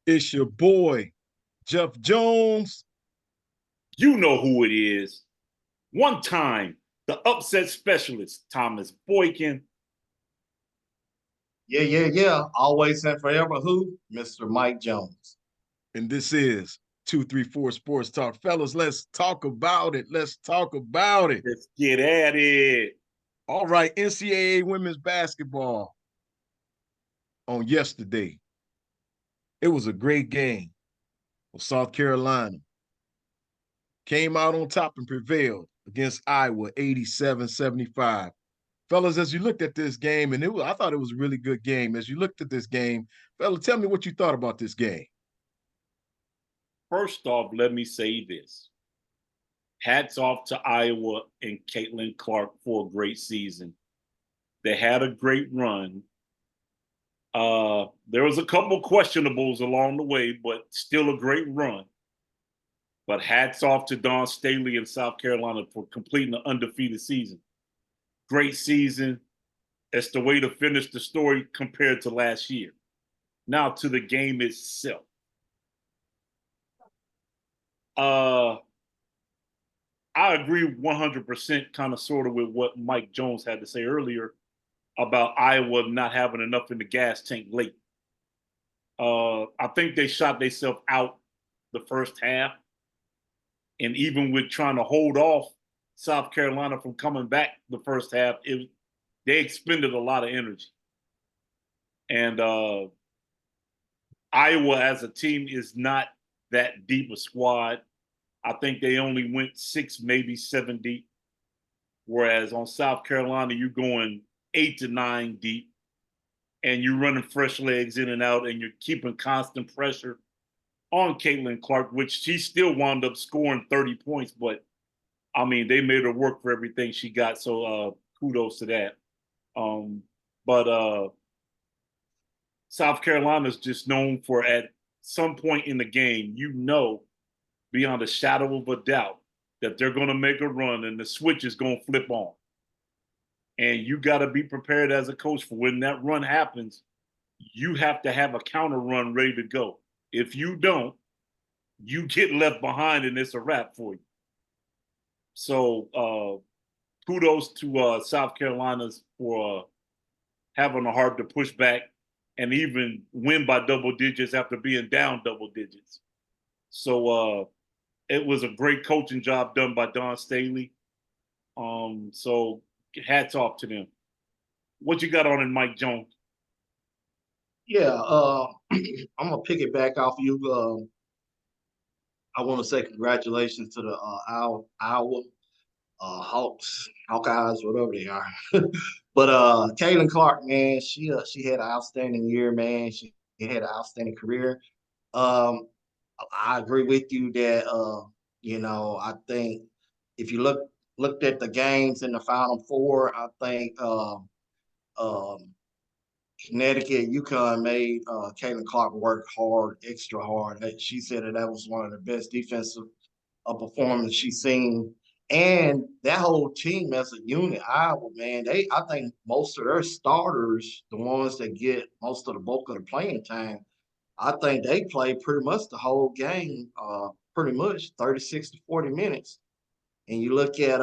It's your boy, Jeff Jones. You know who it is. One time, the upset specialist, Thomas Boykin. Yeah. Always and forever who? Mr. Mike Jones. And this is 234 Sports Talk. Fellas, let's talk about it. Let's talk about it. Let's get at it. All right, NCAA women's basketball on yesterday. It was a great game. South Carolina came out on top and prevailed against Iowa 87-75. Fellas, as you looked at this game, and I thought it was a really good game. As you looked at this game, fellas, tell me what you thought about this game. First off, let me say this. Hats off to Iowa and Caitlin Clark for a great season. They had a great run. There was a couple questionables along the way, but still a great run. But hats off to Dawn Staley in South Carolina for completing an undefeated season. Great season. It's the way to finish the story compared to last year. Now to the game itself. I agree 100% kind of sort of with what Mike Jones had to say earlier about Iowa not having enough in the gas tank late. I think they shot themselves out the first half. And even with trying to hold off South Carolina from coming back the first half, they expended a lot of energy. And Iowa as a team is not that deep a squad. I think they only went 6, maybe 7 deep. Whereas on South Carolina, you're going 8 to 9 deep. And you're running fresh legs in and out, and you're keeping constant pressure on Caitlin Clark, which she still wound up scoring 30 points. But, I mean, they made her work for everything she got. So kudos to that. But South Carolina's just known for at some point in the game, beyond a shadow of a doubt that they're going to make a run and the switch is going to flip on. And you got to be prepared as a coach for when that run happens. You have to have a counter run ready to go. If you don't, you get left behind and it's a wrap for you. So kudos to South Carolina's for having a heart to push back and even win by double digits after being down double digits. So it was a great coaching job done by Dawn Staley. So hats off to them. What you got on it, Mike Jones? Yeah, I'm gonna pick it back off you. I want to say congratulations to the Iowa Hawkeyes, whatever they are. But Caitlin Clark, man, she had an outstanding year, man. She had an outstanding career. Um, I agree with you that I think if you looked at the games in the Final Four, I think um, Connecticut, UConn made Caitlin Clark work hard, extra hard. She said that was one of the best defensive performance she's seen. And that whole team as a unit, Iowa, man, I think most of their starters, the ones that get most of the bulk of the playing time, I think they played pretty much the whole game, pretty much 36 to 40 minutes. And you look at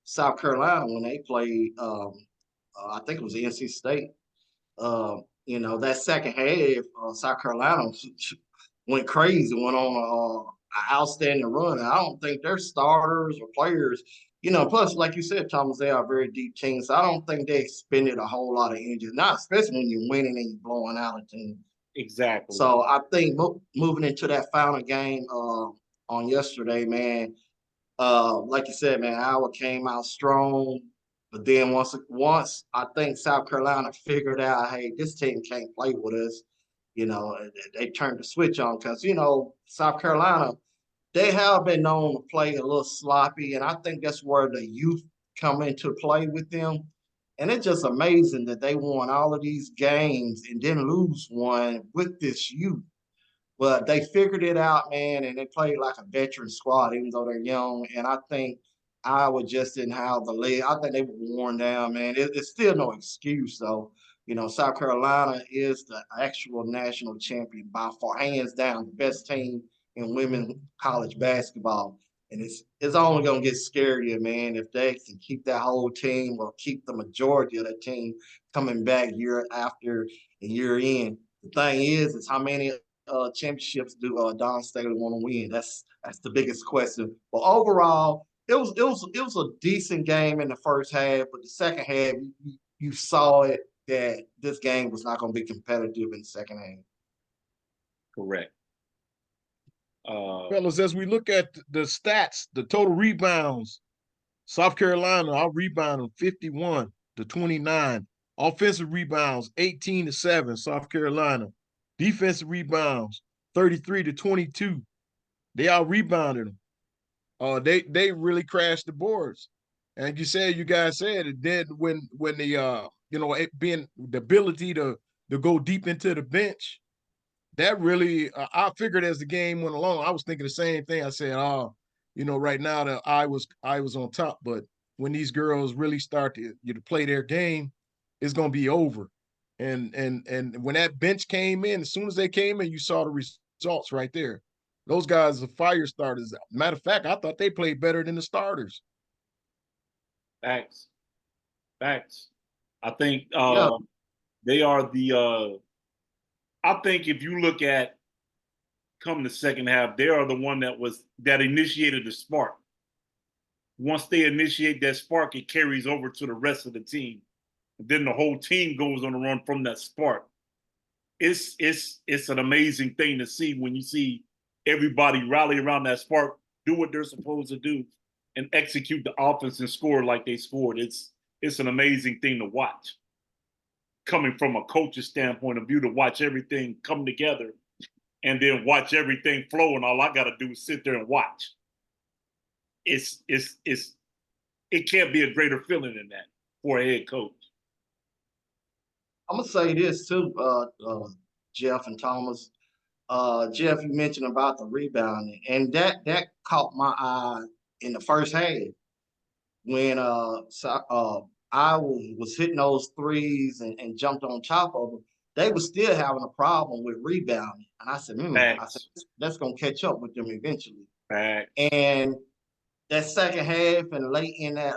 South Carolina when they played, I think it was NC State. That second half, South Carolina went crazy, went on an outstanding run. And I don't think their starters or players, plus, like you said, Thomas, they are a very deep team. So I don't think they expended a whole lot of energy, not especially when you're winning and you're blowing out a team. Exactly. So I think moving into that final game on yesterday, man, like you said, man, Iowa came out strong. But then once I think South Carolina figured out, hey, this team can't play with us, they turned the switch on because, South Carolina, they have been known to play a little sloppy. And I think that's where the youth come into play with them. And it's just amazing that they won all of these games and didn't lose one with this youth. But they figured it out, man, and they played like a veteran squad, even though they're young. And I think Iowa just didn't have the leg. I think they were worn down, man. It's still no excuse, though. South Carolina is the actual national champion by far, hands down, the best team in women's college basketball. And it's only gonna get scarier, man, if they can keep that whole team or keep the majority of the team coming back year after and year in. The thing is how many championships do Don Staley want to win? That's the biggest question. But overall, it was a decent game in the first half, but the second half you saw it that this game was not going to be competitive in the second half. Correct. Fellas, as we look at the stats, the total rebounds, South Carolina, I'll rebound them 51-29. Offensive rebounds, 18-7, South Carolina. Defensive rebounds, 33-22. They out rebounded them. They really crashed the boards. And you guys said it did when the it being the ability to go deep into the bench. That really, I figured as the game went along, I was thinking the same thing. I said, right now that I was on top, but when these girls really start to play their game, it's gonna be over. And when that bench came in, as soon as they came in, you saw the results right there. Those guys are fire starters. Matter of fact, I thought they played better than the starters. Facts. I think Yeah. they are the. I think if you look at come the second half, they are the one that initiated the spark. Once they initiate that spark, it carries over to the rest of the team. And then the whole team goes on a run from that spark. It's an amazing thing to see when you see everybody rally around that spark, do what they're supposed to do, and execute the offense and score like they scored. It's an amazing thing to watch. Coming from a coach's standpoint of view, to watch everything come together and then watch everything flow, and all I got to do is sit there and watch. It can't be a greater feeling than that for a head coach. I'm gonna say this too, Jeff and Thomas. Jeff, you mentioned about the rebounding, and that caught my eye in the first half when I was hitting those threes and jumped on top of them. They were still having a problem with rebounding, and I said, that's gonna catch up with them eventually. Facts. And that second half and late in that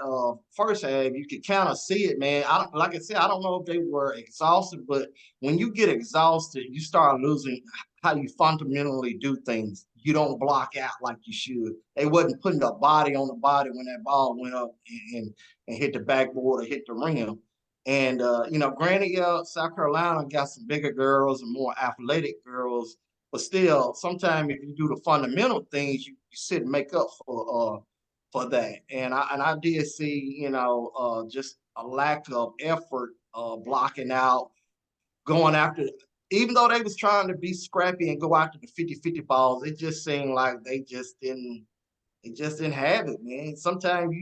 first half, you could kind of see it, man. Like I said, I don't know if they were exhausted, but when you get exhausted, you start losing how you fundamentally do things. You don't block out like you should. They wasn't putting a body on the body when that ball went up and hit the backboard or hit the rim. And granted, South Carolina got some bigger girls and more athletic girls, but still, sometimes if you do the fundamental things, you sit and make up for that. And I did see, just a lack of effort blocking out, going after, even though they was trying to be scrappy and go after the 50-50 balls, it just seemed like they just didn't have it, man. Sometimes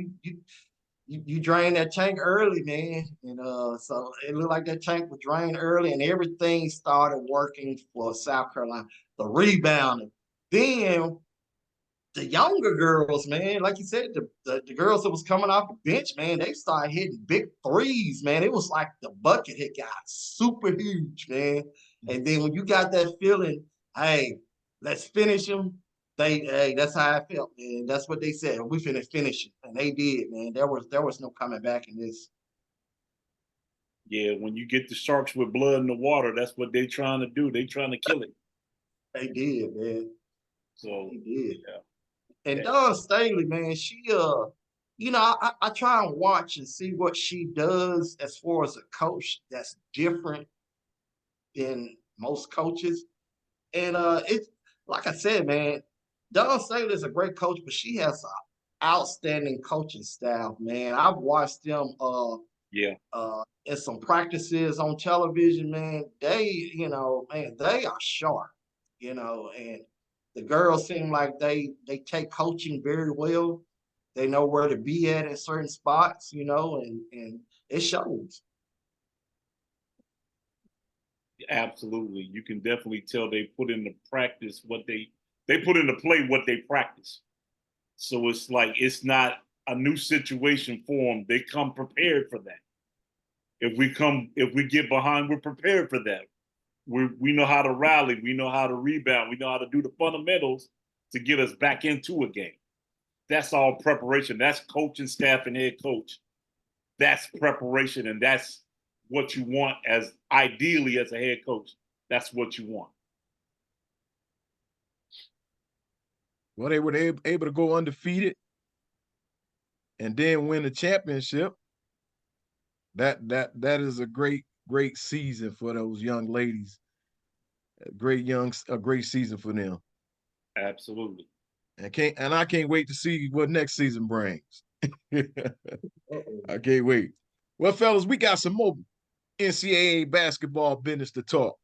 you drain that tank early, man. And so it looked like that tank was drained early and everything started working for South Carolina. The rebounding. Then the younger girls, man, like you said, the girls that was coming off the bench, man, they started hitting big threes, man. It was like the bucket had got super huge, man. And then when you got that feeling, hey, let's finish them. That's how I felt, man. That's what they said. We finna finish it, and they did, man. There was no coming back in this. Yeah, when you get the sharks with blood in the water, that's what they're trying to do. They're trying to kill it. They did, man. So they did. Yeah. And Dawn Staley, man, she I try and watch and see what she does as far as a coach that's different than most coaches. And it's like I said, man, Dawn Staley is a great coach, but she has an outstanding coaching staff, man. I've watched them in some practices on television, man. They, man, they are sharp, and the girls seem like they take coaching very well. They know where to be at in certain spots, and it shows. Absolutely. You can definitely tell they put into practice what they put into play what they practice. So it's not a new situation for them. They come prepared for that. If we get behind, we're prepared for that. We know how to rally, we know how to rebound, we know how to do the fundamentals to get us back into a game. That's all preparation. That's coaching staff and head coach. That's preparation, and that's what you want as ideally as a head coach. That's what you want. Well, they were able to go undefeated and then win the championship. That is a great season for those young ladies. A great season for them. Absolutely. And I can't wait to see what next season brings. I can't wait. Well, fellas, we got some more NCAA basketball business to talk.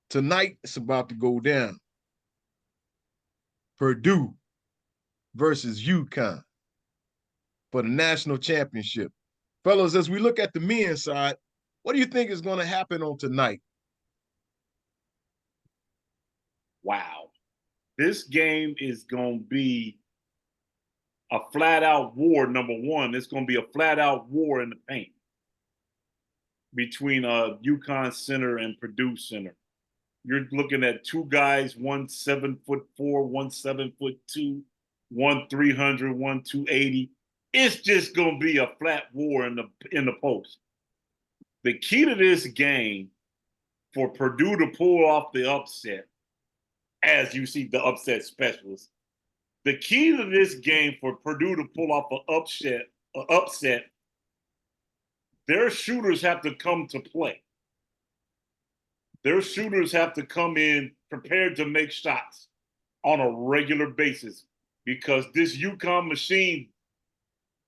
Tonight, it's about to go down. Purdue versus UCONN for the national championship. Fellas, as we look at the men's side, what do you think is going to happen on tonight? Wow. This game is going to be a flat-out war, number one. It's going to be a flat-out war in the paint between UConn center and Purdue center. You're looking at two guys, one 7'4", one 7'2", one 300, one 280. It's just going to be a flat war in the post. The key to this game for Purdue to pull off the upset, as you see the upset specialist, the key to this game for Purdue to pull off an upset, their shooters have to come to play. Their shooters have to come in prepared to make shots on a regular basis because this UConn machine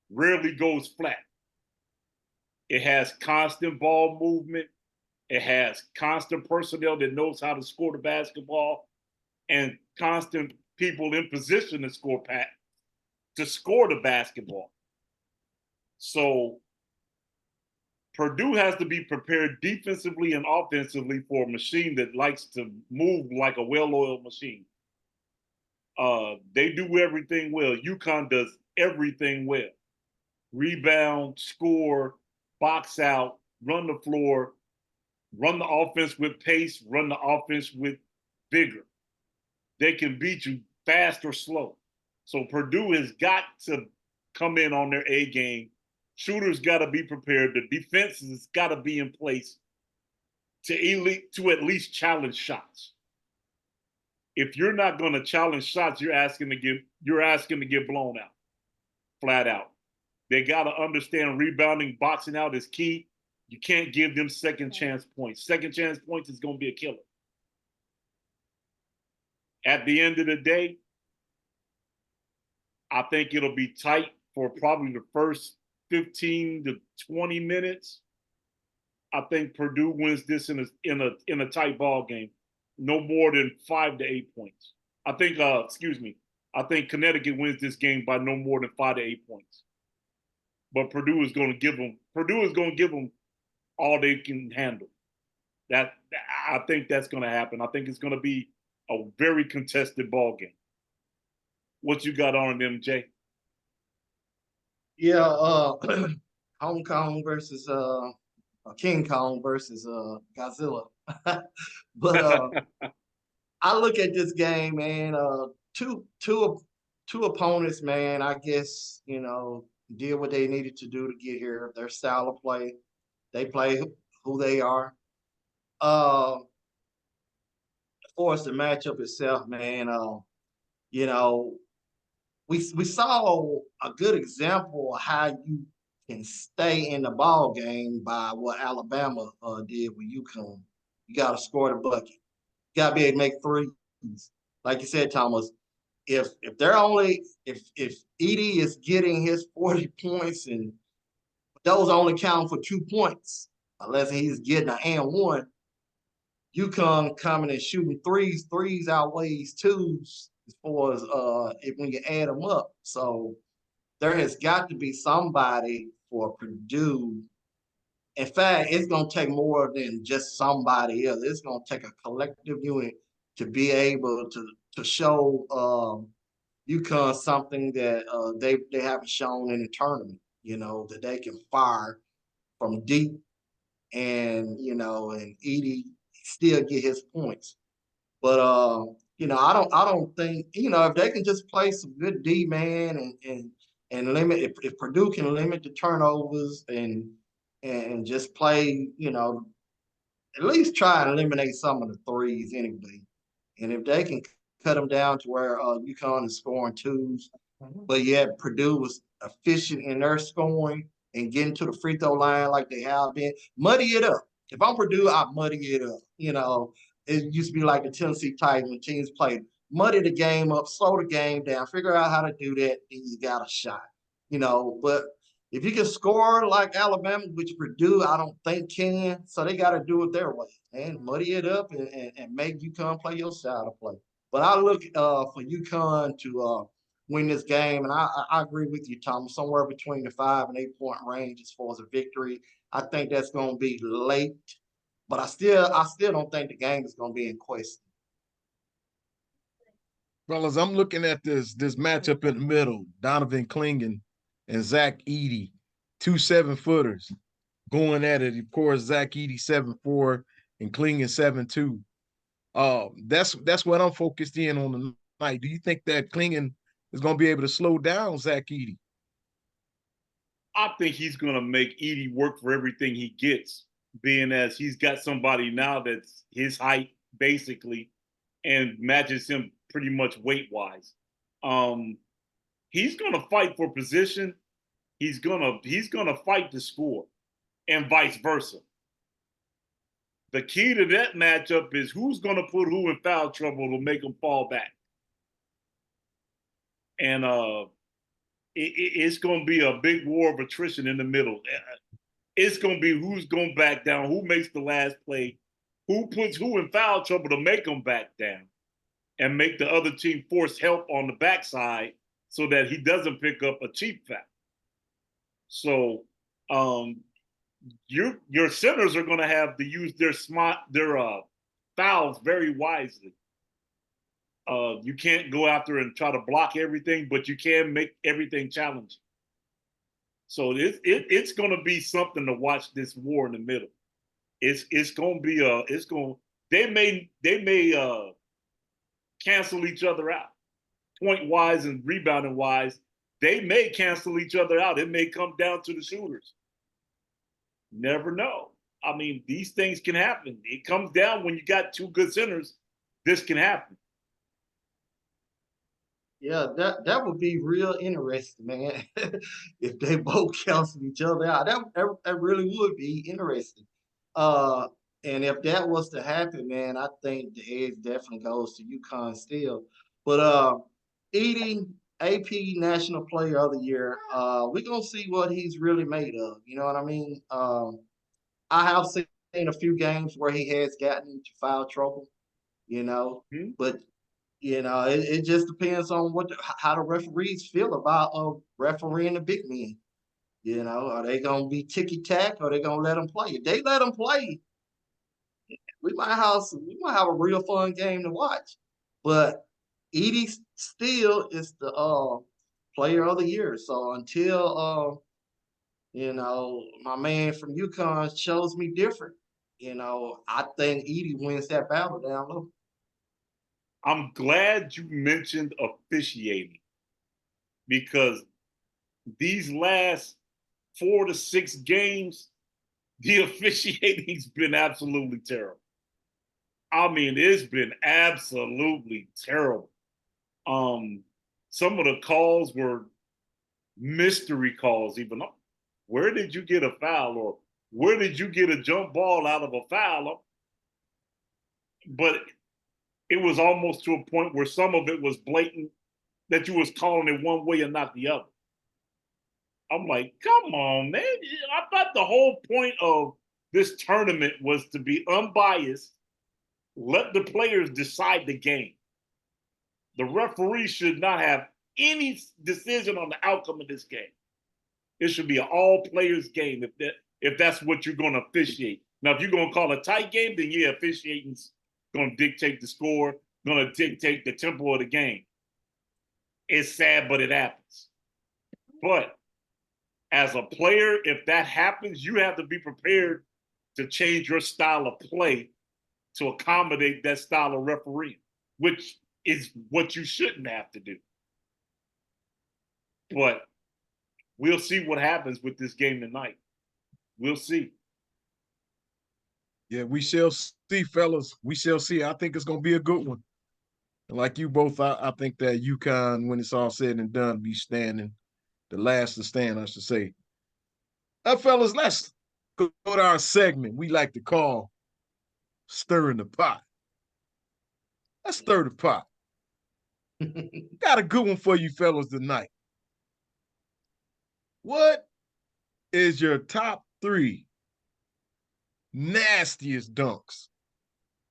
rarely goes flat. It has constant ball movement. It has constant personnel that knows how to score the basketball and constant people in position to score the basketball. So Purdue has to be prepared defensively and offensively for a machine that likes to move like a well-oiled machine. They do everything well. UConn does everything well. Rebound, score, box out, run the floor, run the offense with pace, run the offense with vigor. They can beat you fast or slow. So Purdue has got to come in on their A game. Shooters got to be prepared. The defense has got to be in place to at least challenge shots. If you're not going to challenge shots, you're asking to get blown out, flat out. They got to understand rebounding, boxing out is key. You can't give them second chance points. Second chance points is going to be a killer. At the end of the day, I think it'll be tight for probably the first 15 to 20 minutes. I think Purdue wins this in a tight ball game, no more than 5 to 8 points. I think Connecticut wins this game by no more than 5 to 8 points. But Purdue is going to give them all they can handle. I think that's going to happen. I think it's going to be a very contested ball game. What you got on them, Jay? Yeah, Hong Kong versus King Kong versus Godzilla. But I look at this game, man. Two opponents, man. I guess did what they needed to do to get here. Their style of play, they play who they are. As far as the matchup itself, man, we saw a good example of how you can stay in the ball game by what Alabama did with UConn. You got to score the bucket. You got to be able to make threes. Like you said, Thomas, if Edey is getting his 40 points and those only count for 2 points, unless he's getting an and one, UConn coming and shooting threes outweighs twos as far as if when you add them up. So there has got to be somebody for Purdue. In fact, it's going to take more than just somebody else. It's going to take a collective unit to be able to show UConn something that they haven't shown in the tournament, that they can fire from deep, and and Edie still get his points. But I don't think if they can just play some good D, man, and limit, if Purdue can limit the turnovers and just play, at least try and eliminate some of the threes anyway. And if they can cut them down to where UConn is scoring twos, but yet Purdue was efficient in their scoring and getting to the free throw line like they have been, muddy it up. If I'm Purdue, I muddy it up. It used to be like the Tennessee Titans when teams played. Muddy the game up, slow the game down, figure out how to do that, and you got a shot. But if you can score like Alabama, which Purdue I don't think can, so they got to do it their way and muddy it up and make UConn play your style of play. But I look for UConn to win this game, and I agree with you, Tom. Somewhere between the 5 and 8 point range as far as a victory. I think that's going to be late, but I still don't think the game is going to be in question. Fellas, I'm looking at this matchup in the middle. Donovan Clingan and Zach Edey, 2 7-footers going at it. Of course, Zach Edey 7'4" and Clingan 7'2". That's what I'm focused in on tonight. Do you think that Clingan is going to be able to slow down Zach Edey? I think he's going to make Edey work for everything he gets, being as he's got somebody now that's his height, basically, and matches him pretty much weight-wise. He's going to fight for position. He's gonna fight to score, and vice versa. The key to that matchup is who's going to put who in foul trouble to make them fall back. And it's going to be a big war of attrition in the middle. It's going to be who's going back down, who makes the last play, who puts who in foul trouble to make them back down and make the other team force help on the backside so that he doesn't pick up a cheap foul. So your centers are going to have to use their fouls very wisely. You can't go after and try to block everything, but you can make everything challenging. So it's going to be something to watch this war in the middle. It's going to be they may cancel each other out, point wise and rebounding wise. They may cancel each other out. It may come down to the shooters. Never know. I mean, these things can happen. It comes down when you got two good centers. This can happen. Yeah, that would be real interesting, man. If they both cancel each other out, that really would be interesting. And if that was to happen, man, I think the edge definitely goes to UConn still. But Edey, AP National Player of the Year, we're gonna see what he's really made of. You know what I mean? I have seen a few games where he has gotten into foul trouble, but it just depends on how the referees feel about refereeing the big men. Are they gonna be ticky tack or are they gonna let them play? If they let them play, we might have a real fun game to watch. But Edey still is the player of the year. So until my man from UConn shows me different, I think Edey wins that battle down low. I'm glad you mentioned officiating because these last 4 to 6 games, the officiating's been absolutely terrible. I mean, it's been absolutely terrible. Some of the calls were mystery calls, even. Where did you get a foul, or where did you get a jump ball out of a foul? But it was almost to a point where some of it was blatant that you was calling it one way and not the other. I'm like, come on, man. I thought the whole point of this tournament was to be unbiased, let the players decide the game. The referee should not have any decision on the outcome of this game. It should be an all-players game if that's what you're going to officiate. Now, if you're going to call a tight game, then yeah, officiating's going to dictate the score, going to dictate the tempo of the game. It's sad, but it happens. But as a player, if that happens, you have to be prepared to change your style of play to accommodate that style of refereeing, which is what you shouldn't have to do. But we'll see what happens with this game tonight. We'll see. Yeah, we shall see, fellas. We shall see. I think it's going to be a good one. And like you both, I think that UConn, when it's all said and done, be standing, the last to stand, I should say. Fellas, let's go to our segment we like to call Stirring the Pot. Let's stir the pot. Got a good one for you fellas tonight. What is your top 3 nastiest dunks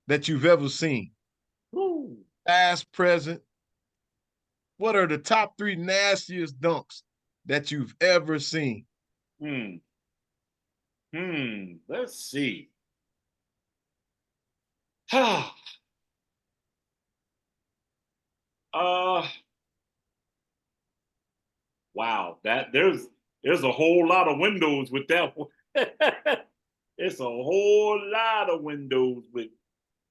that you've ever seen? Woo. Past, present. What are the top 3 nastiest dunks that you've ever seen? Let's see. Wow, that there's a whole lot of windows with that one. It's a whole lot of windows with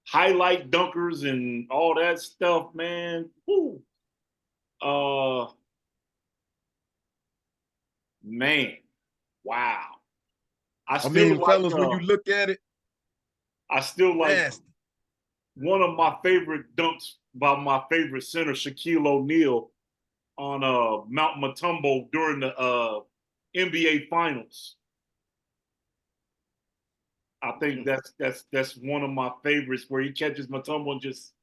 highlight dunkers and all that stuff, man. Woo. Man, wow. I mean, fellas, when you look at it, I still like nasty. One of my favorite dunks by my favorite center, Shaquille O'Neal, on Mount Matumbo during the NBA Finals. I think that's one of my favorites, where he catches Matumbo and just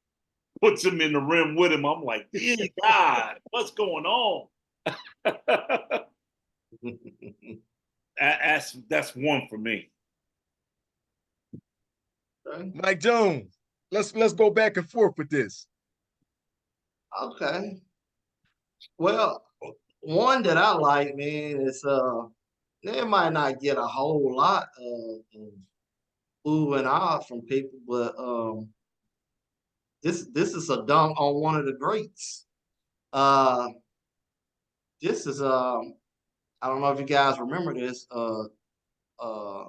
puts him in the rim with him. I'm like, dear God, what's going on? That's one for me. Mike Jones, let's go back and forth with this. Okay. Well, one that I like, man, is they might not get a whole lot of ooh and ah from people, but this is a dunk on one of the greats. This is I don't know if you guys remember this.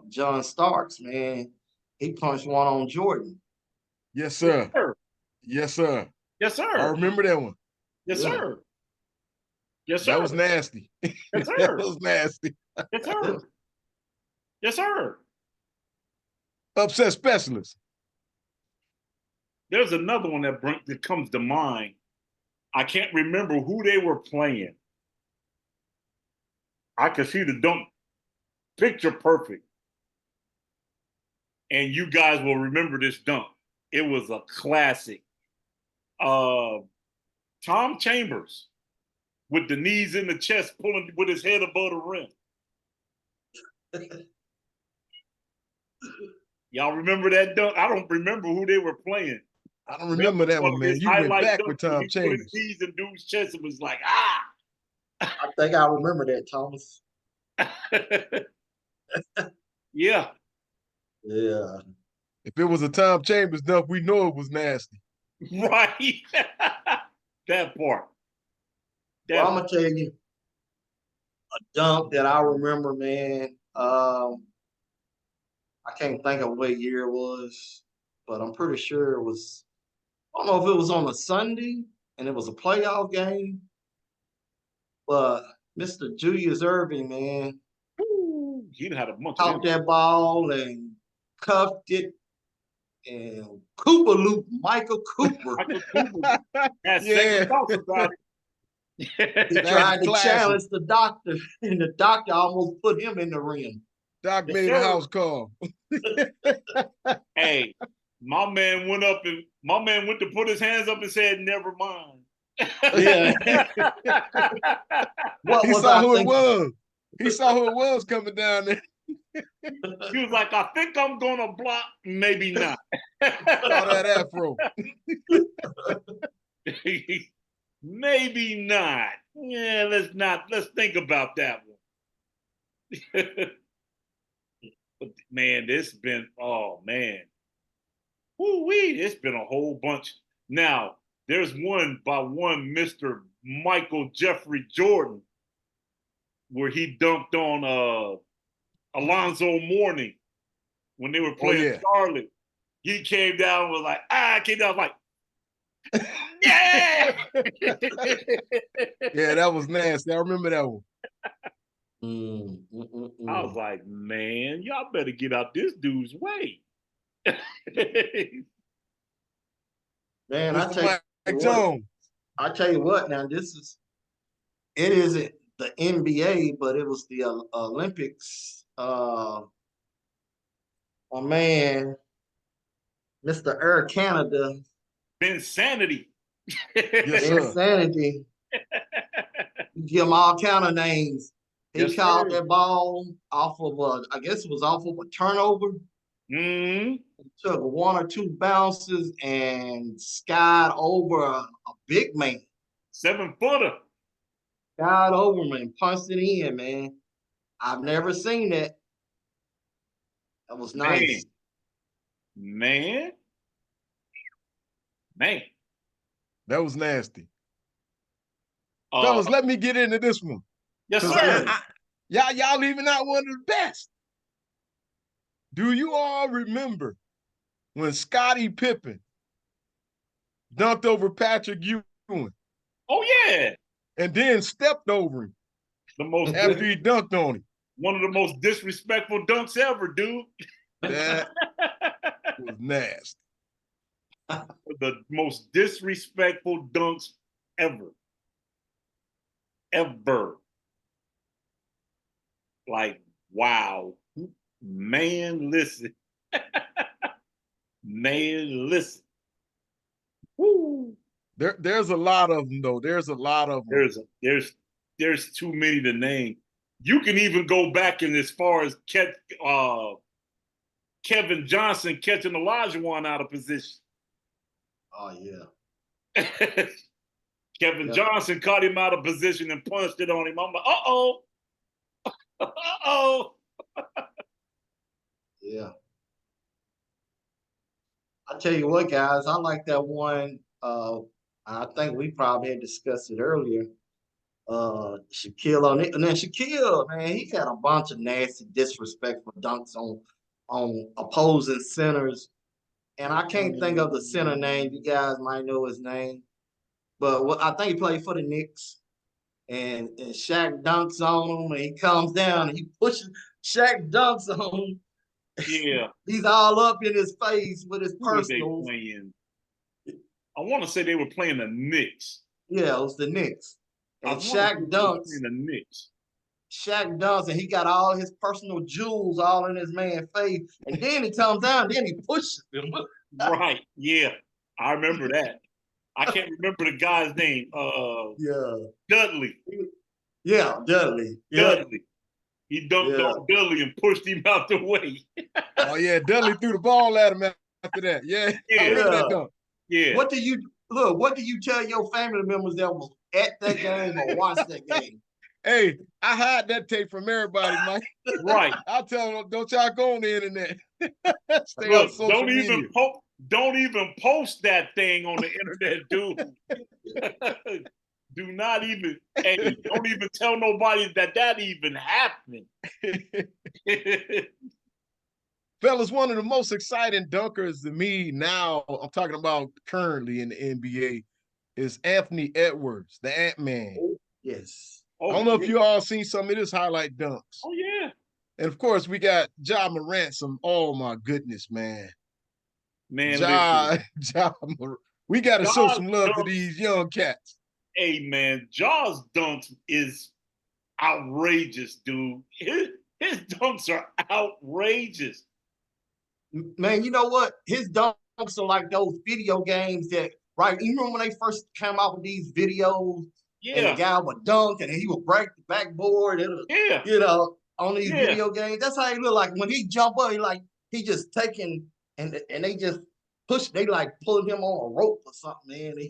John Starks, man, he punched one on Jordan. Yes, sir. Yes, sir. Yes, sir. Yes, sir. I remember that one. Yes, Yeah. sir. Yes, sir. That was nasty. Yes, sir. That was nasty. Yes, sir. Yes, sir. Upset specialist. There's another one that comes to mind. I can't remember who they were playing. I could see the dunk picture perfect. And you guys will remember this dunk. It was a classic. Tom Chambers with the knees in the chest, pulling with his head above the rim. Y'all remember that dunk? I don't remember who they were playing. I don't remember that one, man. You went back with Tom Chambers. Put his knees in dude's chest and was like, ah. I think I remember that, Thomas. Yeah. Yeah. If it was a Tom Chambers dunk, we know it was nasty. Right. That part. Well, I'm gonna tell you a dunk that I remember, man. I can't think of what year it was, but I'm pretty sure it was. I don't know if it was on a Sunday and it was a playoff game, but Mr. Julius Irving, man, he had a bunch caught that ball and cuffed it. And Cooper Loop, Michael Cooper. Yeah. He tried to challenge the doctor, and the doctor almost put him in the ring. Doc made a house call. Hey, my man went to put his hands up and said, "Never mind." Yeah. He saw who it was. He saw who it was coming down there. He was like, "I think I'm gonna block, maybe not." Saw that afro. Maybe not. Yeah, let's think about that one. But man, it's been, oh man. Woo-wee, it's been a whole bunch. Now, there's one by one Mr. Michael Jeffrey Jordan. where he dunked on Alonzo Mourning when they were playing Charlotte. He came down and was like, came down like, yeah. Yeah, that was nasty. I remember that one. I was like, man, y'all better get out this dude's way. Man, Mr. Mike Jones. I tell you what, now it isn't the NBA, but it was the Olympics. My man, Mr. Air Canada. Insanity. Yes, sir. Insanity. Give him all kind of names. He called that ball off of I guess it was off of a turnover. Mm-hmm. He took one or two bounces and skied over a big man. 7-footer. Skied over him and punched it in, man. I've never seen that. That was nice. Man. That was nasty. Fellas, let me get into this one. Yes, sir. Y'all leaving out one of the best. Do you all remember when Scottie Pippen dunked over Patrick Ewing? Oh, yeah. And then stepped over him after he dunked on him. One of the most disrespectful dunks ever, dude. That was nasty. The most disrespectful dunks ever. Ever. Like, wow. Man, listen. Man, listen. Woo. There's a lot of them, though. There's a lot of them. There's too many to name. You can even go back in as far as Kevin Johnson catching Olajuwon out of position. Oh, yeah. Kevin Johnson caught him out of position and punched it on him. I'm like, uh-oh. Uh-oh. Yeah. I tell you what, guys, I like that one. I think we probably had discussed it earlier. Shaquille O'Neal. And then Shaquille, man, he had a bunch of nasty, disrespectful dunks on opposing centers. And I can't think of the center name. You guys might know his name. But I think he played for the Knicks. And Shaq dunks on him, and he comes down and he pushes. Shaq dunks on him. Yeah. He's all up in his face with his personals. I want to say they were playing the Knicks. Yeah, it was the Knicks. And Shaq dunks. The Knicks. Shaq dunks, and he got all his personal jewels all in his man's face. And then he comes down, then he pushes him. Right. Yeah. I remember that. I can't remember the guy's name. Dudley. Yeah, Dudley. Dudley. He dunked on Dudley and pushed him out the way. Oh yeah, Dudley threw the ball at him after that. Yeah. I remember that dunk. Yeah. What do you tell your family members that was at that game or watched that game? Hey, I hide that tape from everybody, Mike. Right. I'll tell them, don't y'all go on the internet. Stay on social media. Don't even post that thing on the internet, dude. Do not even, don't even tell nobody that even happened. Fellas, one of the most exciting dunkers to me now, I'm talking about currently in the NBA, is Anthony Edwards, the Ant-Man. Oh, yes. I don't know if you all seen some of his highlight dunks. Oh, yeah. And of course, we got Ja Morant. Oh, my goodness, man. Man, we got to show some love to these young cats. Hey, man, Ja's dunks is outrageous, dude. His dunks are outrageous. Man, you know what? His dunks are like those video games that, right? You remember when they first came out with these videos? Yeah. And the guy would dunk and he would break the backboard. You know, on these video games. That's how he look like. When he jump up, he just taking and they just push, they like pulling him on a rope or something, man.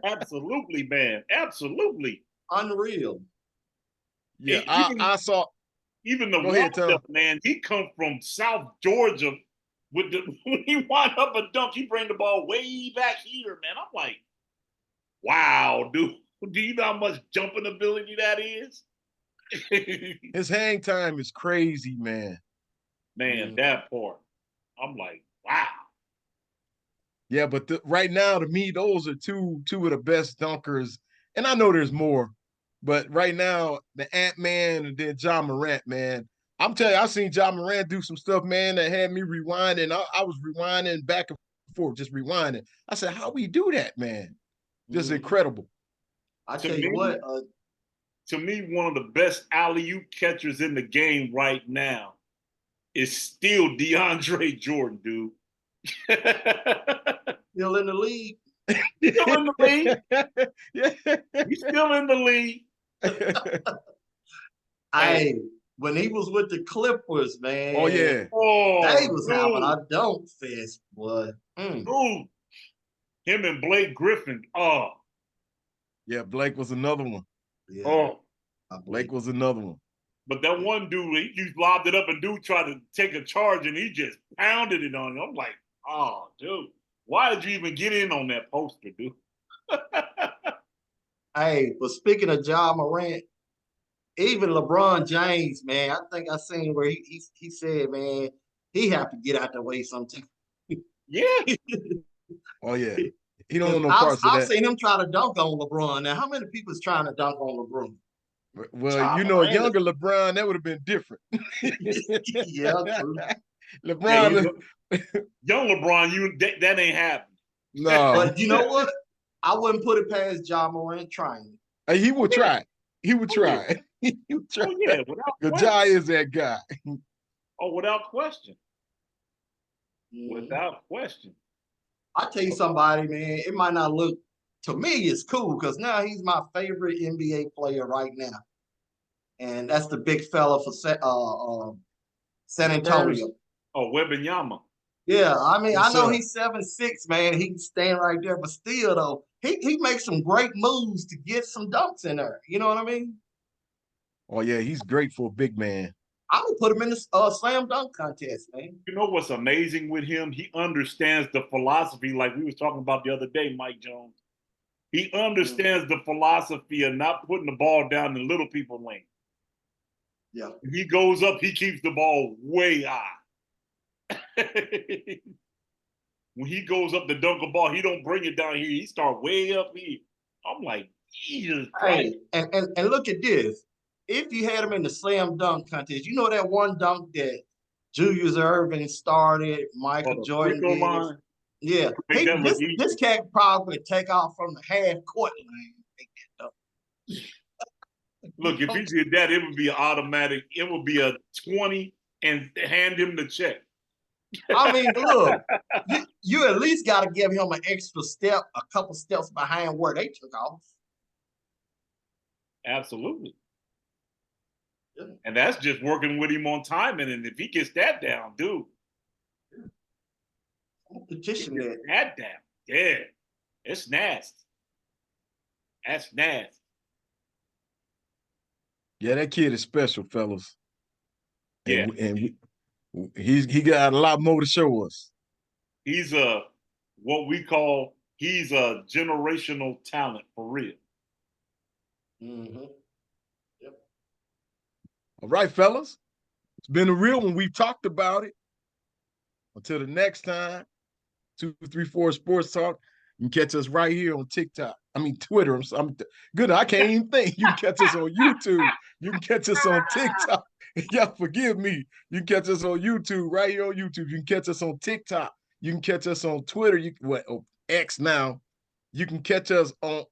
Absolutely, man. Absolutely. Unreal. Yeah, I saw. Even the wind-up, man, he come from South Georgia. When he wind up a dunk, he bring the ball way back here, man. I'm like, wow, dude. Do you know how much jumping ability that is? His hang time is crazy, man. Man, that part. I'm like, wow. Yeah, but right now, to me, those are two of the best dunkers. And I know there's more, but right now, the Ant-Man and then John Morant, man. I'm telling you, I seen John Morant do some stuff, man, that had me rewinding. I was rewinding back and forth, just rewinding. I said, how we do that, man? Just incredible. I To tell you me, what, to me, one of the best alley-oop catchers in the game right now is still DeAndre Jordan, dude. still in the league. Still in the league. Yeah. He's still in the league. When he was with the Clippers, man. Oh, yeah. They was having a dunk fest, boy. Dude. Him and Blake Griffin. Oh. Yeah, Blake was another one. Yeah. Oh. Blake was another one. But that one dude, he lobbed it up and dude tried to take a charge and he just pounded it on him. I'm like, oh, dude, why did you even get in on that poster, dude? Hey, but speaking of Ja Morant, even LeBron James, man, I think I seen where he said, man, he have to get out the way sometime. Yeah. Oh, yeah. He don't want no parts of that. I've seen him try to dunk on LeBron. Now, how many people is trying to dunk on LeBron? Well, you know, a younger LeBron, that would have been different. Yeah, true. LeBron. Yeah, young LeBron, that ain't happening. No. But you know what? I wouldn't put it past Ja Morant trying. He would try. He would try. He would try. Oh, yeah, without question. Ja is that guy. Oh, without question. Without question. I tell you somebody, man, it might not look, to me, it's cool because now he's my favorite NBA player right now. And that's the big fella for San Antonio. Oh, Wembanyama. Yeah, I mean, I know he's 7'6", man. He can stand right there, but still, though, he makes some great moves to get some dunks in there. You know what I mean? Oh, yeah, he's great for a big man. I would put him in the slam dunk contest, man. You know what's amazing with him? He understands the philosophy, like we was talking about the other day, Mike Jones. He understands the philosophy of not putting the ball down in little people's lane. Yeah. If he goes up, he keeps the ball way high. When he goes up to dunk a ball, he don't bring it down here. He start way up here. I'm like, Jesus Christ. Hey, and look at this. If you had him in the slam dunk contest, you know that one dunk that Julius Erving started, Michael Jordan did. Line. Yeah. This cat probably take off from the half court line. Look, if he did that, it would be automatic. It would be a 20 and hand him the check. I mean, look, you at least got to give him an extra step, a couple steps behind where they took off. Absolutely. Yeah. And that's just working with him on timing. And if he gets that down, dude. Petition that down. Yeah. It's nasty. That's nasty. Yeah, that kid is special, fellas. Yeah. And he got a lot more to show us. He's what we call, he's a generational talent for real. Mm-hmm. Yep. All right, fellas. It's been a real one. We've talked about it. Until the next time, 234 Sports Talk. You can catch us right here on TikTok. I mean, Twitter. I'm good. I can't even think. You can catch us on YouTube. You can catch us on TikTok. Y'all forgive me. You can catch us on YouTube, right here on YouTube. You can catch us on TikTok. You can catch us on Twitter. X now. You can catch us on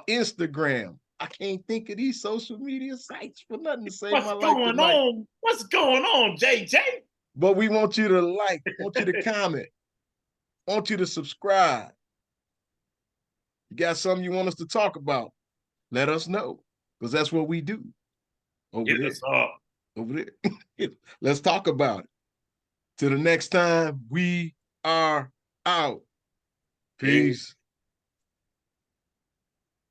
Instagram. I can't think of these social media sites for nothing to save my life. What's going on? What's going on, JJ? But we want you to like, want you to comment, want you to subscribe. You got something you want us to talk about, let us know, because that's what we do. Over there. Let's talk about it. Till the next time, we are out. Peace.